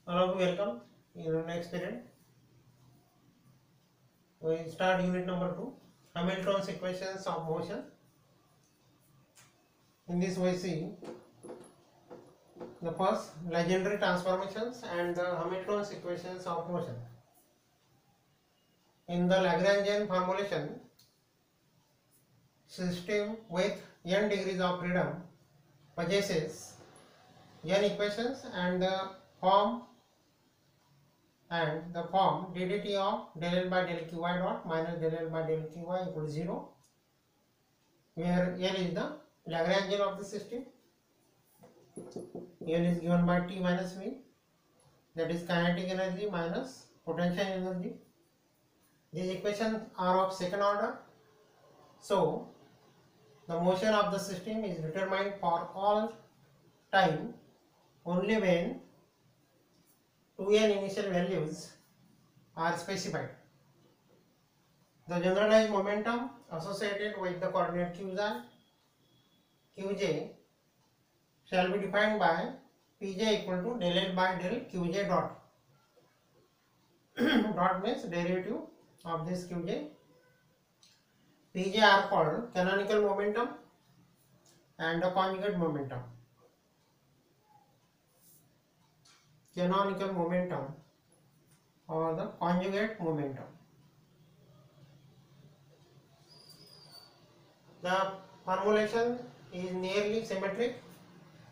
Hello, welcome. In the next period, we start unit number 2, Hamilton's equations of motion. In this we see the first Legendre transformations and the Hamilton's equations of motion. In the Lagrangian formulation, system with n degrees of freedom possesses n equations and the form ddt of del L by del Qy dot minus del L by del Qy equal to 0, where L is the Lagrangian of the system. L is given by T minus V, that is kinetic energy minus potential energy. These equations are of second order, so the motion of the system is determined for all time only when 2n initial values are specified. The generalized momentum associated with the coordinate qj shall be defined by Pj equal to del L by del Qj dot. Dot means derivative of this Qj. Pj are called canonical momentum and the conjugate momentum. Canonical momentum or the conjugate momentum. The formulation is nearly symmetric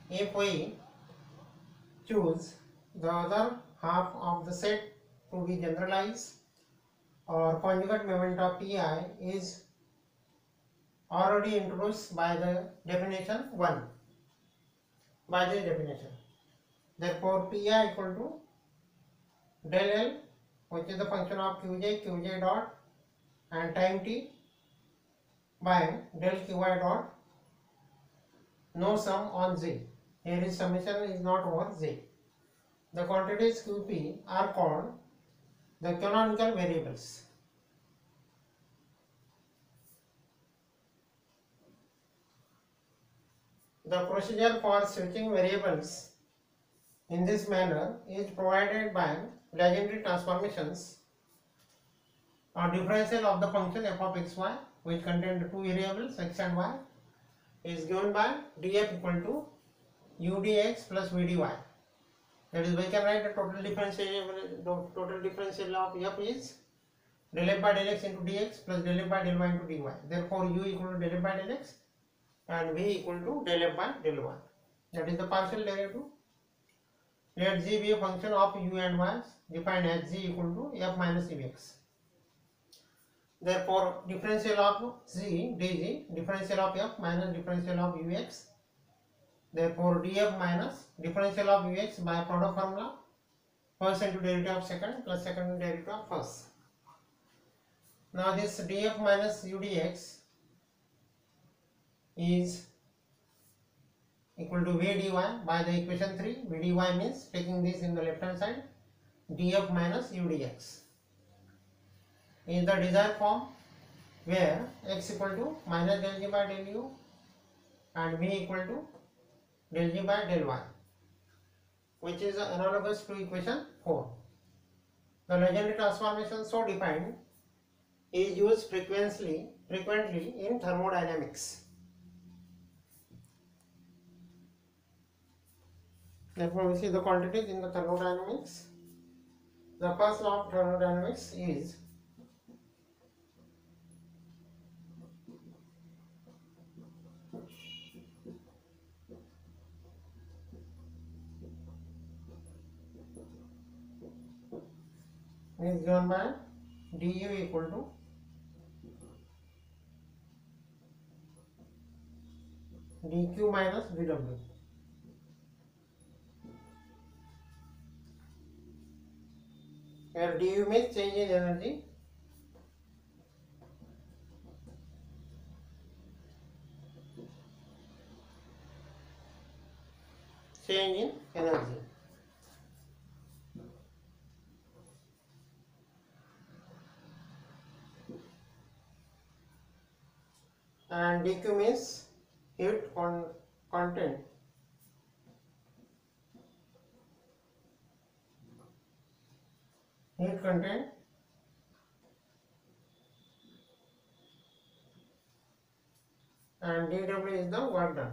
if we choose the other half of the set to be generalized, or conjugate moment of Pi is already introduced by the definition 1, by this definition. Therefore, Pi equal to del L, which is the function of Qj dot and time t, by del Qy dot, no sum on Z. Here is summation is not over Z. The quantities Qp are called the canonical variables. The procedure for switching variables in this manner is provided by Legendre transformations. A differential of the function f of xy, which contains two variables x and y, is given by df equal to u dx plus v dy. That is, we can write the total differential of f is del f by del x into dx plus del f by del y into dy. Therefore, u equal to del f by del x and v equal to del f by del y. That is the partial derivative. Let g be a function of u and y, defined as g equal to f minus ux. Therefore, differential of z dg, differential of f minus differential of ux. Therefore, df minus differential of ux by product formula, first into derivative of second plus second derivative of first. Now, this df minus udx is equal to v dy by the equation 3. v dy means taking this in the left hand side, df minus udx is the desired form, where x equal to minus del g by del u and v equal to del g by del y, which is analogous to equation 4. The Legendre transformation so defined is used frequently in thermodynamics. Therefore, we see the quantities in the thermodynamics. The first law of thermodynamics is given by du equal to dq minus dw. Where du means change in energy, change in energy, and dq means heat content. heat content and dW is the work done.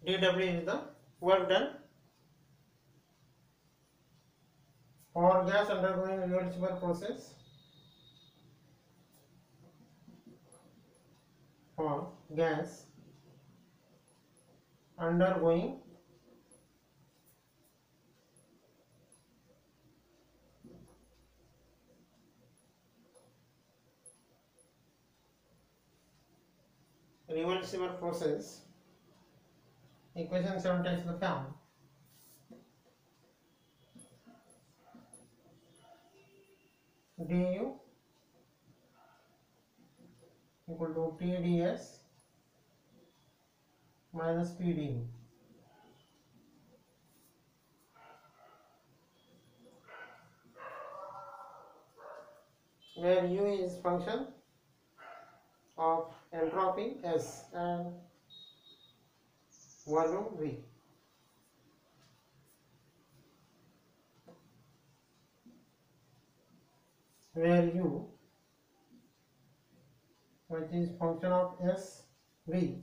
dW is the work done for gas undergoing reversible process. For gas undergoing reversible process, equation 7 takes the form du equal to TdS minus PdU. Where U is function of entropy S and volume V. Where U, which is function of S, V,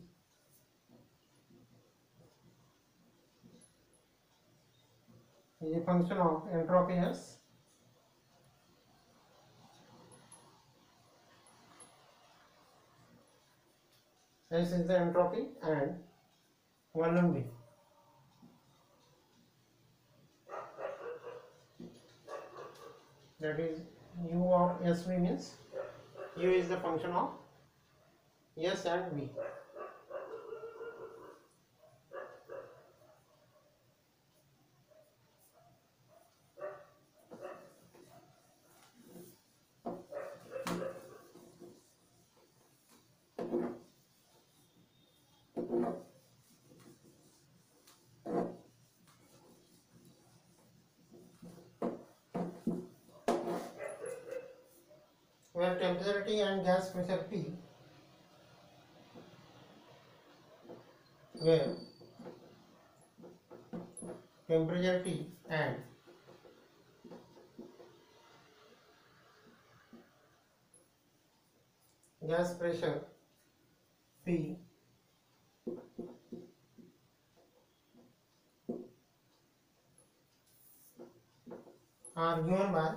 is a function of entropy S is the entropy and volume V. That is U of SV means U is the function of S and V. Where temperature T and gas pressure P, where temperature T and gas pressure P are given by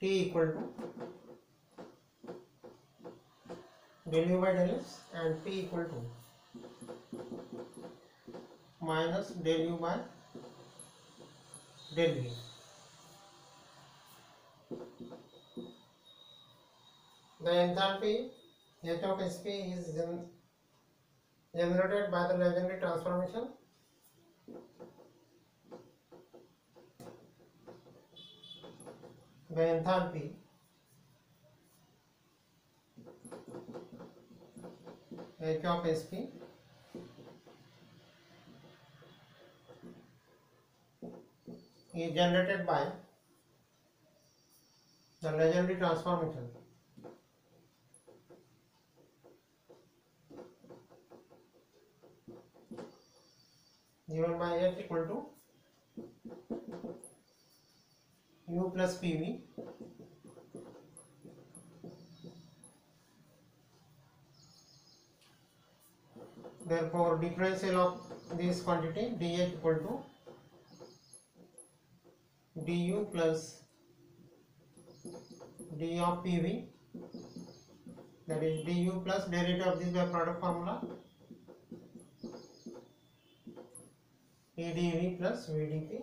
T equal to del U by del S and P equal to minus del U by del V. The enthalpy H of Sp is generated by the Legendre transformation. The enthalpy H of Sp is generated by the Legendre transformation. Given by H equal to U plus PV therefore differential of this quantity dH equal to du plus d of PV, that is du plus derivative of this by product formula PdV plus VdP